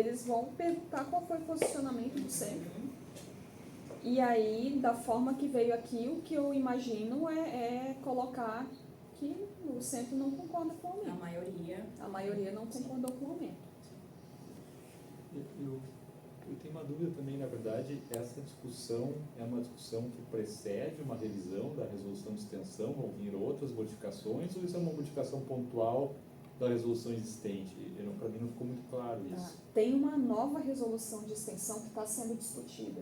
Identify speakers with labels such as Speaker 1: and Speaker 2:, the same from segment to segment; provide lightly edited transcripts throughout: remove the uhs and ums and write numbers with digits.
Speaker 1: eles vão perguntar qual foi o posicionamento do centro. E aí, da forma que veio aqui, o que eu imagino é colocar que o centro não concorda com o aumento. A maioria não concordou com o aumento.
Speaker 2: Eu tenho uma dúvida também, na verdade, essa discussão é uma discussão que precede uma revisão da resolução de extensão, vão vir outras modificações, ou isso é uma modificação pontual da resolução existente? Para mim não ficou muito claro isso.
Speaker 1: Tem uma nova resolução de extensão que está sendo discutida.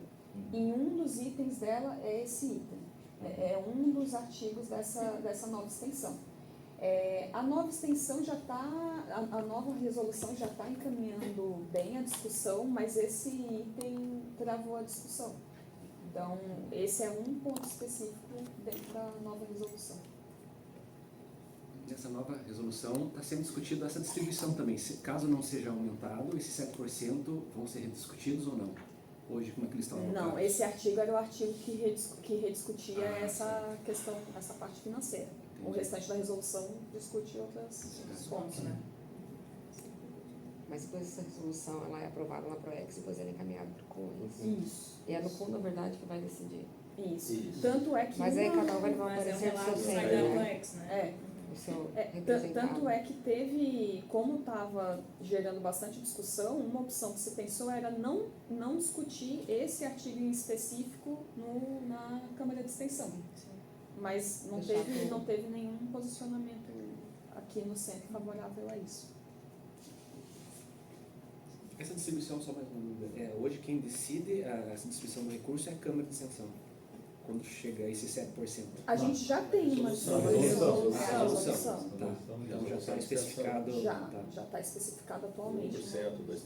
Speaker 1: E um dos itens dela é esse item. É um dos artigos dessa nova extensão. A nova extensão já está, a nova resolução já está encaminhando bem a discussão, mas esse item travou a discussão. Então, esse é um ponto específico dentro da nova resolução.
Speaker 3: Nessa nova resolução está sendo discutido essa distribuição também. Caso não seja aumentado, esses 7% vão ser rediscutidos ou não? Hoje, como é que eles estão alocados?
Speaker 1: Não, esse artigo era o artigo que rediscutia essa questão, essa parte financeira. Entendi. O restante da resolução discute outros pontos, né?
Speaker 4: Mas depois essa resolução ela é aprovada na PROEX e depois ela é encaminhada para o CONS.
Speaker 1: Isso.
Speaker 4: E é no CON, na verdade, que vai decidir.
Speaker 1: Isso. Tanto é que...
Speaker 4: Mas aí cada um vai aparecer no seu centro, né?
Speaker 1: Tanto é que teve, como estava gerando bastante discussão, uma opção que se pensou era não discutir esse artigo em específico na Câmara de Extensão. Mas não teve nenhum posicionamento aqui no centro favorável a isso.
Speaker 3: Essa distribuição, só mais uma dúvida, hoje quem decide essa distribuição do recurso é a Câmara de Extensão, quando chega a esse 7%.
Speaker 1: A gente já tem uma
Speaker 3: resolução.
Speaker 1: Tá.
Speaker 3: Então já está especificado.
Speaker 1: Já está especificado atualmente.
Speaker 5: 1%, 2%.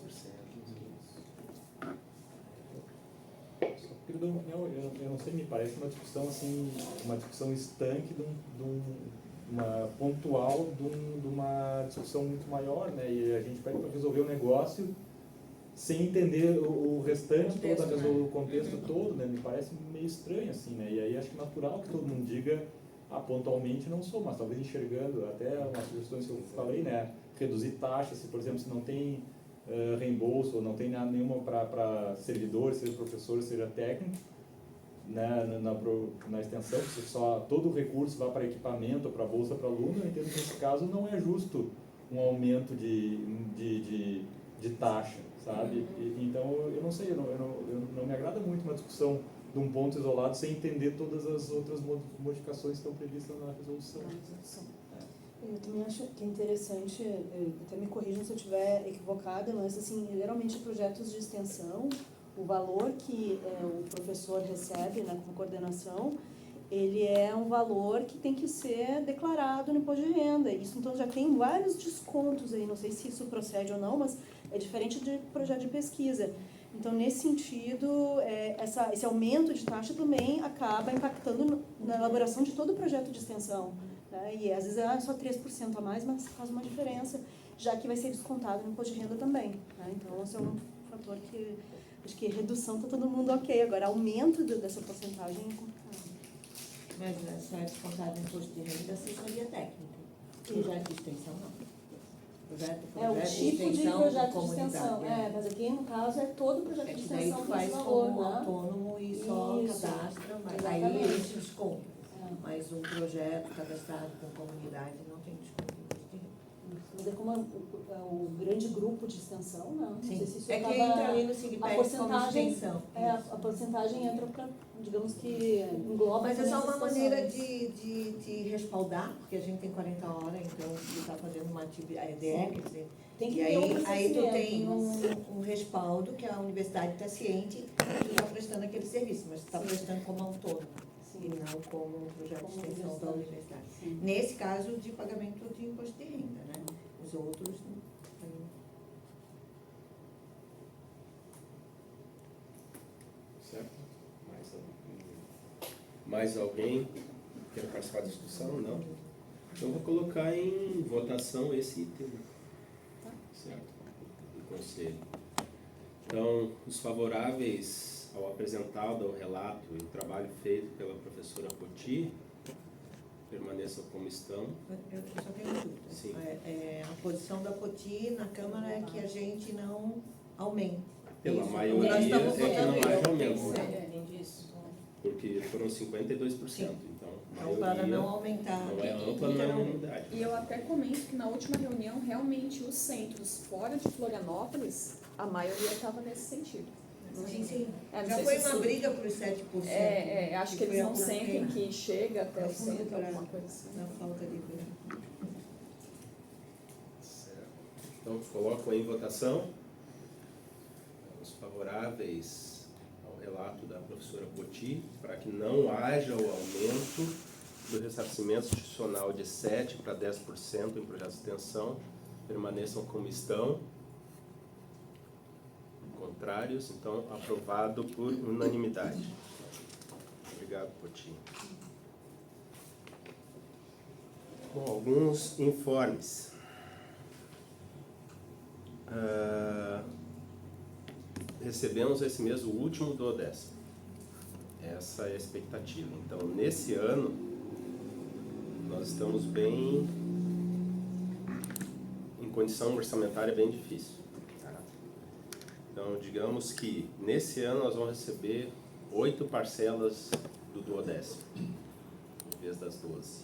Speaker 2: Eu não sei, me parece uma discussão assim, uma discussão estanque uma pontual de uma discussão muito maior, né? E a gente pede para resolver o negócio sem entender o restante, o contexto todo, né? Me parece meio estranho assim, né? E aí acho que é natural que todo mundo diga, pontualmente não sou, mas talvez enxergando até umas sugestões que eu falei, né? Reduzir taxas, se por exemplo, se não tem reembolso, ou não tem nada nenhuma para servidor, seja professor, seja técnico, né, na extensão, se só todo o recurso vai para equipamento, para bolsa para aluno, eu entendo que nesse caso não é justo um aumento de taxa, sabe? Então eu não sei, eu não me agrada muito uma discussão de um ponto isolado sem entender todas as outras modificações que estão previstas na resolução.
Speaker 6: Eu também acho que é interessante, até me corrijam se eu estiver equivocada, mas assim, geralmente projetos de extensão, o valor que o professor recebe, né, como coordenação, ele é um valor que tem que ser declarado no imposto de renda. Isso então já tem vários descontos aí, não sei se isso procede ou não, mas é diferente de projeto de pesquisa. Então, nesse sentido, esse aumento de taxa também acaba impactando na elaboração de todo o projeto de extensão. Né? E às vezes é só 3% a mais, mas faz uma diferença, já que vai ser descontado no imposto de renda também. Né? Então, esse é um fator que, acho que redução está todo mundo ok. Agora, aumento dessa porcentagem é complicado.
Speaker 7: Mas essa descontada no imposto de renda é assessoria técnica. Projeto de extensão, não.
Speaker 6: O tipo de projeto de extensão. Mas aqui, no caso, é todo o projeto de extensão
Speaker 7: que faz
Speaker 6: valor,
Speaker 7: como
Speaker 6: né?
Speaker 7: autônomo e só cadastra, mas aí eles descontam. Mas um projeto cadastrado com comunidade não tem desconto em imposto de renda.
Speaker 6: Mas é como o grande grupo de extensão, não.
Speaker 7: Sim.
Speaker 6: Não sei se isso
Speaker 7: É que
Speaker 6: acaba,
Speaker 7: entra ali no SIGPEC como extensão.
Speaker 6: A porcentagem entra para, digamos que engloba.
Speaker 7: Mas é só uma
Speaker 6: situações.
Speaker 7: maneira de respaldar, porque a gente tem 40 horas, então ele está fazendo uma atividade quer dizer,
Speaker 6: Tem que
Speaker 7: e
Speaker 6: ter
Speaker 7: aí tu tem
Speaker 6: mas...
Speaker 7: um respaldo que a universidade está ciente que tu está prestando aquele serviço, mas tu está prestando como autônomo. E não como um projeto de extensão da universidade. Sim. Nesse caso, de pagamento de imposto de renda, né? Os outros...
Speaker 5: Certo? Mais alguém quer participar da discussão? Não? Então, vou colocar em votação esse item. Certo? Do conselho. Então, os favoráveis ao apresentado, ao relato e o trabalho feito pela professora Poti, permaneçam como estão.
Speaker 7: Eu só tenho uma dúvida.
Speaker 5: Sim.
Speaker 7: A posição da Poti na Câmara é que a gente não aumente.
Speaker 5: Pela
Speaker 7: Isso,
Speaker 5: maioria
Speaker 7: nós estamos
Speaker 5: é que não
Speaker 7: votando
Speaker 5: haja
Speaker 7: isso.
Speaker 5: aumento,
Speaker 6: Entende isso?
Speaker 5: porque foram 52%,
Speaker 7: Sim.
Speaker 5: então a
Speaker 7: Então, para
Speaker 5: maioria
Speaker 7: não aumentar,
Speaker 5: não é ampla, não é unanimidade.
Speaker 1: E eu até comento que na última reunião, realmente, os centros fora de Florianópolis, a maioria estava nesse sentido.
Speaker 7: sim, sim.
Speaker 1: Não
Speaker 7: Já
Speaker 1: sei
Speaker 7: foi
Speaker 1: se
Speaker 7: uma
Speaker 1: isso-
Speaker 7: briga por 7%.
Speaker 1: acho que
Speaker 7: foi
Speaker 1: eles não
Speaker 7: algum
Speaker 1: sentem
Speaker 7: tempo.
Speaker 1: que chega até o
Speaker 7: Fundo
Speaker 1: centro,
Speaker 7: para-
Speaker 1: alguma coisa assim.
Speaker 7: Na falta de verba.
Speaker 5: Certo. Então, coloco em votação os favoráveis ao relato da professora Poti para que não haja o aumento do ressarcimento institucional de 7% para 10% em projetos de extensão, permaneçam como estão. Contrários, então aprovado por unanimidade. Obrigado, Poti. Bom, alguns informes. Recebemos esse mês o último do 10º. Essa é a expectativa. Então, nesse ano, nós estamos bem em condição orçamentária bem difícil. Tá? Então, digamos que nesse ano nós vamos receber 8 parcelas do 10º, em vez das 12.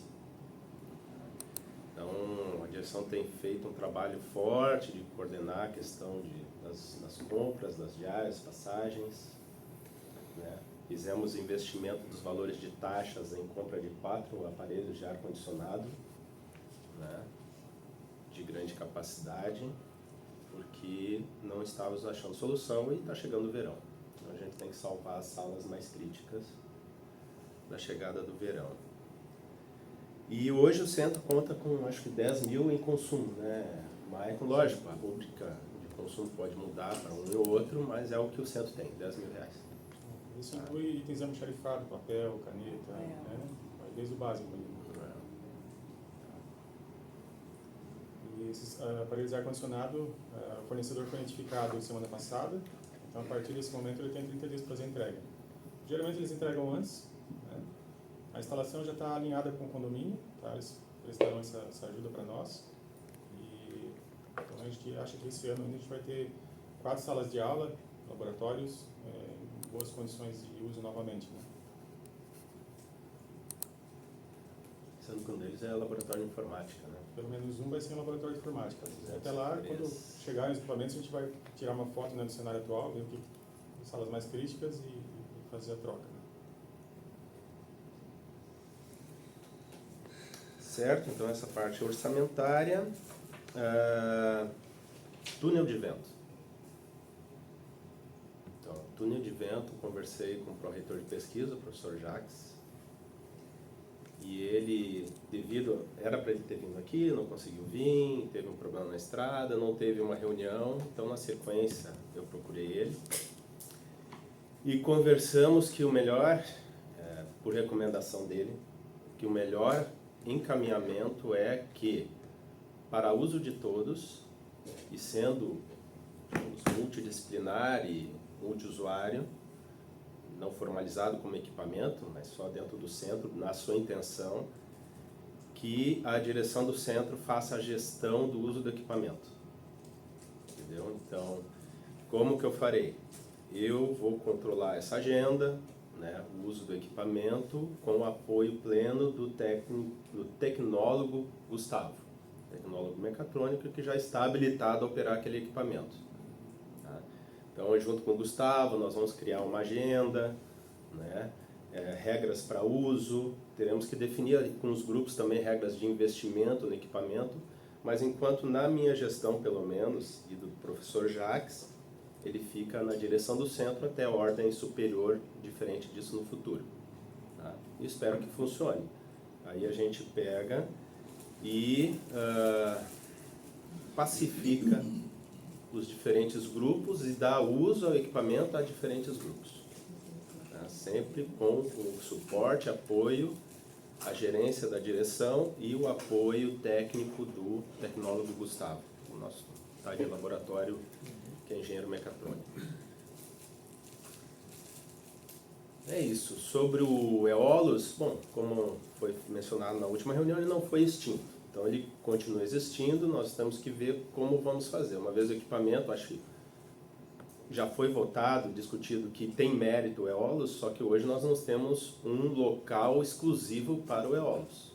Speaker 5: Então, a direção tem feito um trabalho forte de coordenar a questão das compras, das diárias, passagens. Né? Fizemos investimento dos valores de taxas em compra de 4 aparelhos de ar-condicionado, né? De grande capacidade, porque não estávamos achando solução e está chegando o verão. Então, a gente tem que salvar as salas mais críticas da chegada do verão. E hoje o centro conta com, acho que 10 mil em consumo, né? Mas, lógico, a rúbrica de consumo pode mudar para um e outro, mas é o que o centro tem, 10 mil reais.
Speaker 2: Isso inclui itens almoxarifado, papel, caneta, né? Vai desde o básico. E esses aparelhos de ar-condicionado, o fornecedor foi identificado semana passada, então a partir desse momento ele tem 30 dias para fazer a entrega. Geralmente eles entregam antes, né? A instalação já está alinhada com o condomínio, tá? Eles prestaram essa ajuda para nós. E, então a gente acha que esse ano ainda a gente vai ter 4 salas de aula, laboratórios, em boas condições de uso novamente. Né?
Speaker 5: Sendo que um deles é laboratório de informática, né?
Speaker 2: Pelo menos um vai ser um laboratório de informática. Até lá,
Speaker 5: Três.
Speaker 2: quando chegarem os equipamentos, a gente vai tirar uma foto, né, do cenário atual, ver o que as salas mais críticas e fazer a troca. Né?
Speaker 5: Certo, então essa parte orçamentária. Túnel de vento. Então, túnel de vento, conversei com o pró-reitor de pesquisa, o professor Jacques, e ele, era para ele ter vindo aqui, não conseguiu vir, teve um problema na estrada, não teve uma reunião, então na sequência eu procurei ele e conversamos que o melhor, por recomendação dele, que o melhor encaminhamento é que, para uso de todos, e sendo multidisciplinar e multiusuário, não formalizado como equipamento, mas só dentro do centro, na sua intenção, que a direção do centro faça a gestão do uso do equipamento. Entendeu? Então, como que eu farei? Eu vou controlar essa agenda, né, o uso do equipamento, com o apoio pleno do tecnólogo Gustavo, tecnólogo mecatrônico que já está habilitado a operar aquele equipamento. Tá? Então, junto com o Gustavo, nós vamos criar uma agenda, né, regras para uso, teremos que definir com os grupos também regras de investimento no equipamento, mas enquanto na minha gestão, pelo menos, e do professor Jacques, ele fica na direção do centro até a ordem superior, diferente disso no futuro. Tá? E espero que funcione. Aí a gente pega e pacifica os diferentes grupos e dá uso ao equipamento a diferentes grupos. Tá? Sempre com o suporte, apoio, a gerência da direção e o apoio técnico do tecnólogo Gustavo, o nosso de laboratório, que é engenheiro mecatrônico. É isso. Sobre o Eolus, bom, como foi mencionado na última reunião, ele não foi extinto. Então ele continua existindo, nós temos que ver como vamos fazer. Uma vez o equipamento, acho que já foi votado, discutido que tem mérito o Eolus, só que hoje nós não temos um local exclusivo para o Eolus.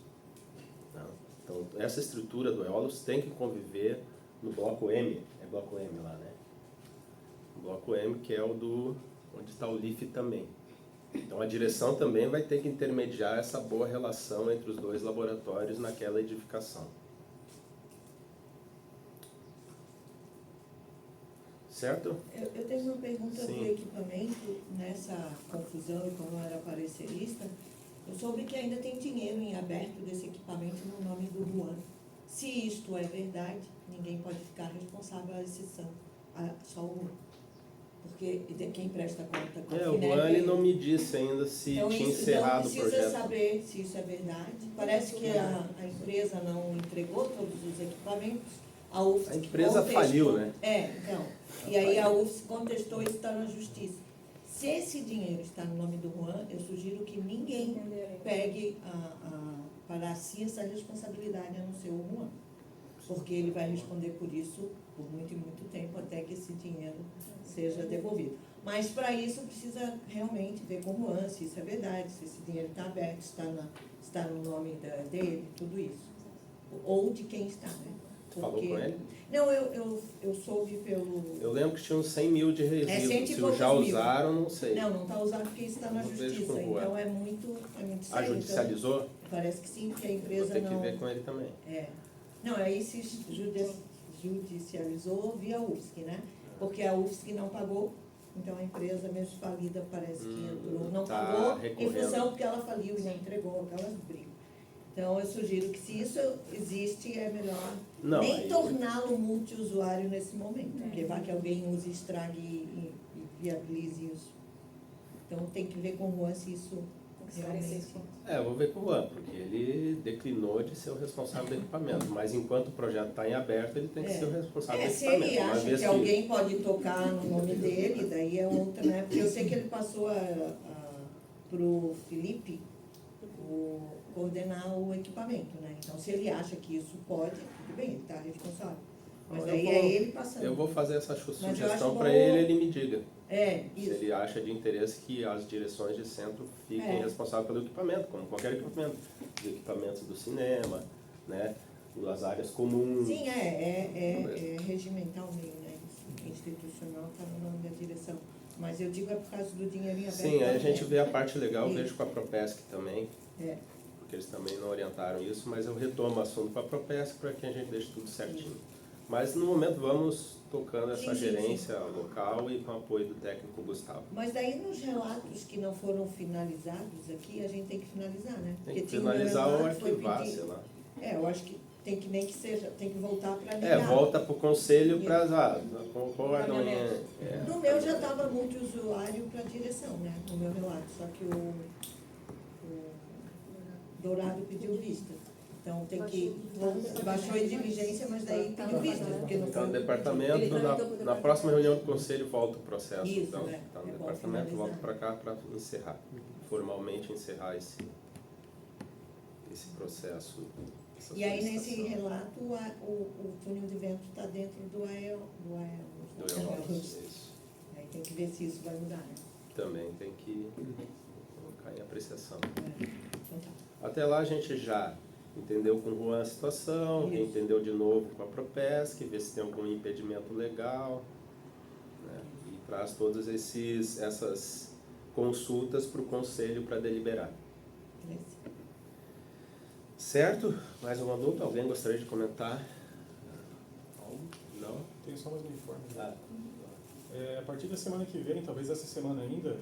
Speaker 5: Então, essa estrutura do Eolus tem que conviver no bloco M, é bloco M lá, né? O bloco M, que é o do onde está o LIF também. Então, a direção também vai ter que intermediar essa boa relação entre os dois laboratórios naquela edificação. Certo?
Speaker 7: Eu tenho uma pergunta
Speaker 5: Sim.
Speaker 7: do equipamento, nessa confusão e como era parecerista. Eu soube que ainda tem dinheiro em aberto desse equipamento no nome do Juan. Se isto é verdade, ninguém pode ficar responsável à exceção, só o Juan. Porque quem presta conta com
Speaker 5: O Juan ele não me disse ainda se
Speaker 7: então,
Speaker 5: tinha
Speaker 7: isso,
Speaker 5: encerrado
Speaker 7: então,
Speaker 5: o projeto.
Speaker 7: precisa saber se isso é verdade. Parece que a empresa não entregou todos os equipamentos. A UFSC
Speaker 5: A empresa
Speaker 7: contestou.
Speaker 5: faliu, né?
Speaker 7: Então. E aí a UFSC contestou e está na justiça. Se esse dinheiro está no nome do Juan, eu sugiro que ninguém pegue para si essa responsabilidade, a não ser o Juan. Porque ele vai responder por isso por muito e muito tempo, até que esse dinheiro seja devolvido. Mas para isso precisa realmente ver com o Juan se isso é verdade, se esse dinheiro está aberto, está no nome dele, tudo isso. Ou de quem está, né?
Speaker 5: Tu falou com ele?
Speaker 7: Não, eu soube pelo...
Speaker 5: Eu lembro que tinha uns 100 mil de resíduos.
Speaker 7: cento e
Speaker 5: Se
Speaker 7: poucos
Speaker 5: já
Speaker 7: mil.
Speaker 5: usaram, não sei.
Speaker 7: Não está usado porque isso está na
Speaker 5: Não vejo
Speaker 7: justiça.
Speaker 5: com o Juan.
Speaker 7: Então é muito
Speaker 5: A
Speaker 7: sério.
Speaker 5: judicializou?
Speaker 7: Então, parece que sim, porque a
Speaker 5: Vou
Speaker 7: empresa
Speaker 5: ter que
Speaker 7: não...
Speaker 5: ver com ele também.
Speaker 7: Não, aí se judicializou via UFSC, né? Porque a UFSC não pagou, então a empresa mesmo falida parece que entrou, não
Speaker 5: tá
Speaker 7: pagou
Speaker 5: recorrendo.
Speaker 7: em função porque ela faliu e não entregou aquelas brigas. Então eu sugiro que se isso existe, é melhor
Speaker 5: Não,
Speaker 7: nem
Speaker 5: aí-
Speaker 7: torná-lo multiusuário nesse momento, porque vai que alguém use, estrague e viabilize isso. Então tem que ver com o Juan se isso realmente...
Speaker 5: Eu vou ver com o Juan, porque ele declinou de ser o responsável do equipamento. Mas enquanto o projeto está em aberto, ele tem que ser o responsável do
Speaker 7: Se
Speaker 5: equipamento.
Speaker 7: ele
Speaker 5: Uma
Speaker 7: acha
Speaker 5: vez
Speaker 7: que alguém pode tocar no nome dele, daí é outra, né? Porque eu sei que ele passou para o Felipe coordenar o equipamento, né? Então, se ele acha que isso pode, tudo bem, ele está responsável. Mas
Speaker 5: Eu
Speaker 7: daí
Speaker 5: vou-
Speaker 7: é ele passando.
Speaker 5: Eu vou fazer essa
Speaker 7: eu
Speaker 5: sugestão
Speaker 7: acho
Speaker 5: para
Speaker 7: bom-
Speaker 5: ele me diga.
Speaker 7: Se
Speaker 5: Se ele acha de interesse que as direções de centro fiquem responsáveis pelo equipamento, como qualquer equipamento. Os equipamentos do cinema, né? Das áreas comuns.
Speaker 7: Sim, é regimental mesmo, né? Institucional está no nome da direção. Mas eu digo é por causa do dinheiro em aberto.
Speaker 5: Sim, aí a gente
Speaker 7: também.
Speaker 5: vê a parte legal, eu
Speaker 7: Isso.
Speaker 5: vejo com a Propesc também, porque eles também não orientaram isso, mas eu retomo o assunto com a Propesc para que a gente deixe tudo certinho. Mas no momento vamos tocando essa
Speaker 7: Sim,
Speaker 5: gerência local e com o apoio do técnico Gustavo.
Speaker 7: Mas daí nos relatos que não foram finalizados aqui, a gente tem que finalizar, né?
Speaker 5: Tem que
Speaker 7: Porque tinha um
Speaker 5: finalizar ou
Speaker 7: relato que foi
Speaker 5: arquivar,
Speaker 7: pedido.
Speaker 5: sei lá.
Speaker 7: Eu acho que tem que nem que seja, tem que voltar para ligar.
Speaker 5: Volta para o conselho para concordam em...
Speaker 7: No meu já estava multiusuário para a direção, né? No meu relato, só que o Dourado pediu vista. Então tem que... Baixou em diligência, mas daí pediu vista, porque não
Speaker 5: Então, o
Speaker 7: foi...
Speaker 5: departamento, na próxima reunião do conselho, volta o processo.
Speaker 7: Isso,
Speaker 5: Então,
Speaker 7: né?
Speaker 5: tá, o
Speaker 7: É bom
Speaker 5: departamento
Speaker 7: finalizar.
Speaker 5: volta para cá para encerrar, formalmente encerrar esse processo. essa
Speaker 7: E aí nesse
Speaker 5: solicitação.
Speaker 7: relato o túnel de vento está dentro do AEL.
Speaker 5: Do EOLOS, isso.
Speaker 7: Aí tem que ver se isso vai mudar, né?
Speaker 5: Também tem que colocar em apreciação.
Speaker 7: Então tá.
Speaker 5: Até lá a gente já entendeu com o Juan a situação,
Speaker 7: Isso.
Speaker 5: entendeu de novo com a Propesc, vê se tem algum impedimento legal, né? E traz todas essas consultas para o conselho para deliberar.
Speaker 7: Beleza.
Speaker 5: Certo? Mais alguma dúvida? Alguém gostaria de comentar? Não?
Speaker 2: Tenho só mais um informe.
Speaker 5: Ah,
Speaker 2: A partir da semana que vem, talvez essa semana ainda,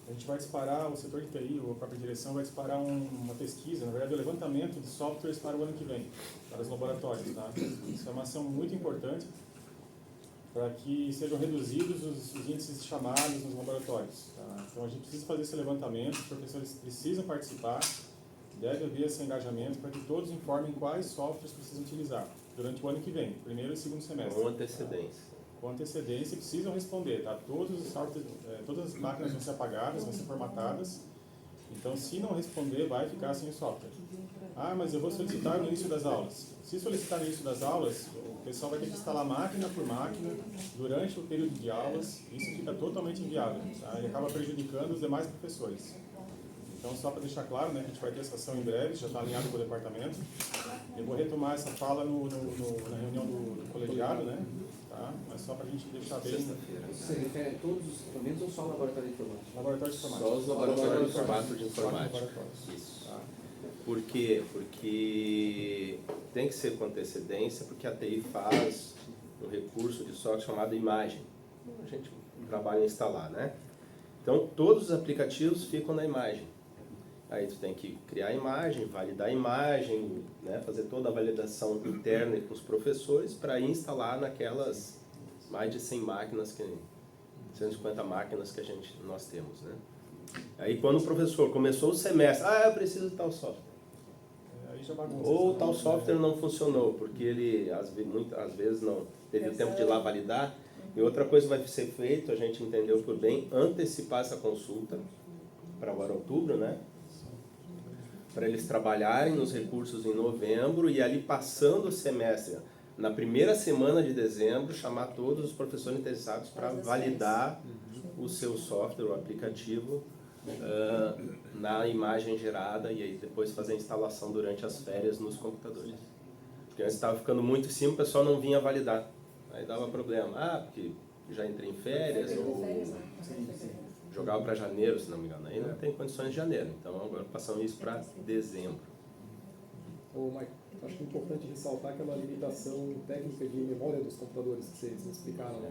Speaker 2: a gente vai disparar, o setor de TI, ou a própria direção, vai disparar uma pesquisa, na verdade, o levantamento de softwares para o ano que vem, para os laboratórios. Tá? Isso é uma ação muito importante para que sejam reduzidos os índices de chamadas nos laboratórios. Tá? Então, a gente precisa fazer esse levantamento, os professores precisam participar, deve haver esse engajamento para que todos informem quais softwares precisam utilizar durante o ano que vem, primeiro e segundo semestre.
Speaker 5: com antecedência.
Speaker 2: Com antecedência, precisam responder, tá? Todos os softwares, todas as máquinas vão ser apagadas, vão ser formatadas. Então, se não responder, vai ficar sem o software. Ah, mas eu vou solicitar no início das aulas. Se solicitar no início das aulas,
Speaker 8: O pessoal vai ter que instalar máquina por máquina durante o período de aulas, isso fica totalmente inviável, tá? E acaba prejudicando os demais professores. Então, só para deixar claro, né, que a gente vai ter essa ação em breve, já está alinhado com o departamento. Eu vou retomar essa fala na reunião do colegiado, né? Tá? Mas só para a gente deixar bem...
Speaker 3: Você refere a todos os equipamentos ou só ao laboratório de informática?
Speaker 8: Laboratório de informática.
Speaker 5: Só os laboratórios de formato de informática.
Speaker 8: Laboratórios.
Speaker 5: Isso.
Speaker 8: Tá?
Speaker 5: Por quê? Porque tem que ser com antecedência, porque a TI faz um recurso de software chamado imagem. A gente trabalha em instalar, né? Então, todos os aplicativos ficam na imagem. Aí tu tem que criar a imagem, validar a imagem, né? Fazer toda a validação interna com os professores para ir instalar naquelas mais de 100 máquinas, 150 máquinas que nós temos, né? Aí quando o professor começou o semestre, eu preciso de tal software.
Speaker 8: Aí já bagunça.
Speaker 5: Ou tal software não funcionou, porque ele às vezes não teve o tempo de ir lá validar. E outra coisa vai ser feito, a gente entendeu por bem, antecipar essa consulta para agora outubro, né? Para eles trabalharem nos recursos em novembro e ali passando o semestre, na primeira semana de dezembro, chamar todos os professores interessados para validar o seu software, o aplicativo, na imagem gerada e aí depois fazer a instalação durante as férias nos computadores. Porque antes estava ficando muito em cima, o pessoal não vinha validar. Aí dava problema. Porque já entrei em férias ou jogava para janeiro, se não me engano. Aí não tem condições de janeiro. Então agora passamos isso para dezembro.
Speaker 9: Ô, Mike, acho que é importante ressaltar aquela limitação técnica de memória dos computadores que vocês explicaram.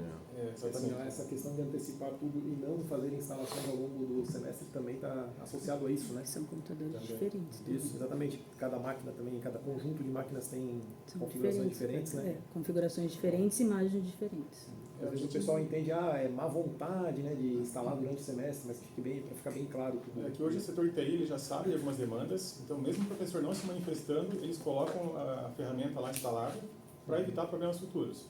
Speaker 9: Exatamente. Essa questão de antecipar tudo e não fazer instalações ao longo do semestre também está associado a isso, né?
Speaker 10: São computadores
Speaker 9: também.
Speaker 10: diferentes.
Speaker 9: Isso, exatamente. Cada máquina também, cada conjunto de máquinas tem configurações diferentes, né?
Speaker 10: Configurações diferentes, imagens diferentes.
Speaker 9: Às vezes o pessoal entende, é má vontade, né, de instalar durante o semestre, mas para ficar bem claro tudo.
Speaker 8: É que hoje o setor TI ele já sabe de algumas demandas, então mesmo o professor não se manifestando, eles colocam a ferramenta lá instalada para evitar problemas futuros.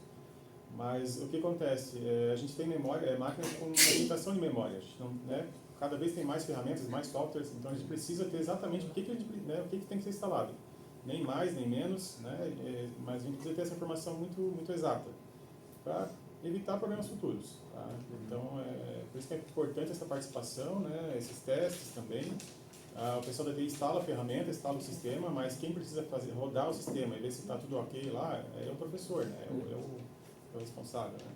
Speaker 8: Mas o que acontece? A gente tem máquinas com uma limitação de memória. A gente não, né, cada vez tem mais ferramentas, mais softwares, então a gente precisa ter exatamente o que tem que ser instalado. Nem mais, nem menos, né, mas a gente precisa ter essa informação muito exata para evitar problemas futuros. Tá? Então, por isso que é importante essa participação, né, esses testes também. O pessoal da TI instala a ferramenta, instala o sistema, mas quem precisa rodar o sistema e ver se está tudo ok lá é o professor, né, é o responsável. Né?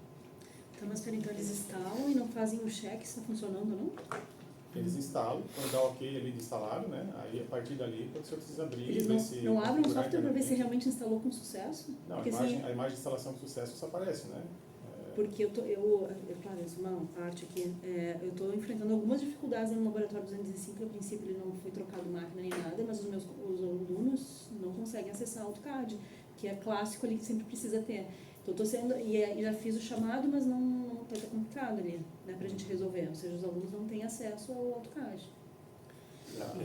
Speaker 6: Tá, mas peraí, então eles instalam e não fazem o check se está funcionando ou não?
Speaker 8: Eles instalam, quando dá ok ali de instalado, né, aí a partir dali o professor precisa abrir.
Speaker 6: Eles não abrem o software para ver se realmente instalou com sucesso?
Speaker 8: Não,
Speaker 6: porque
Speaker 8: a imagem de instalação com sucesso só aparece, né?
Speaker 6: Porque claro, isso é uma parte aqui, eu estou enfrentando algumas dificuldades no laboratório 205, a princípio ele não foi trocado máquina nem nada, mas os alunos não conseguem acessar o AutoCAD, que é clássico ali que sempre precisa ter. Então já fiz o chamado, mas não está complicado ali, né, para a gente resolver, ou seja, os alunos não têm acesso ao AutoCAD.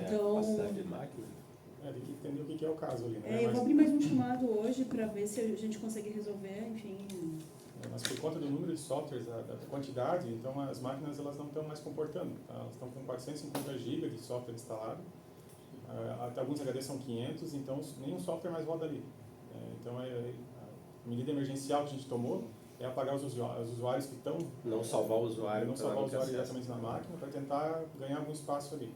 Speaker 5: Então, capacidade de máquina.
Speaker 8: Tem que entender o que é o caso ali, né?
Speaker 6: Eu vou abrir mais um chamado hoje para ver se a gente consegue resolver, enfim.
Speaker 8: Mas por conta do número de softwares, da quantidade, então as máquinas elas não estão mais comportando. Tá? Elas estão com 450 GB de software instalado, até alguns HDs são 500, então nenhum software mais roda ali. Então a medida emergencial que a gente tomou é apagar os usuários que estão...
Speaker 5: Não salvar o usuário.
Speaker 8: Não salvar o usuário diretamente na máquina para tentar ganhar algum espaço ali.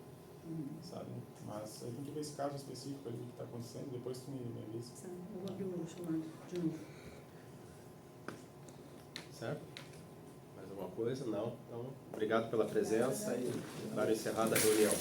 Speaker 8: Sabe? Mas aí tem que ver esse caso específico ali, o que está acontecendo, depois tu me avisa.
Speaker 6: Eu vou abrir o chamado de novo.
Speaker 5: Certo? Mais alguma coisa? Não? Então, obrigado pela presença e declaro encerrada a reunião.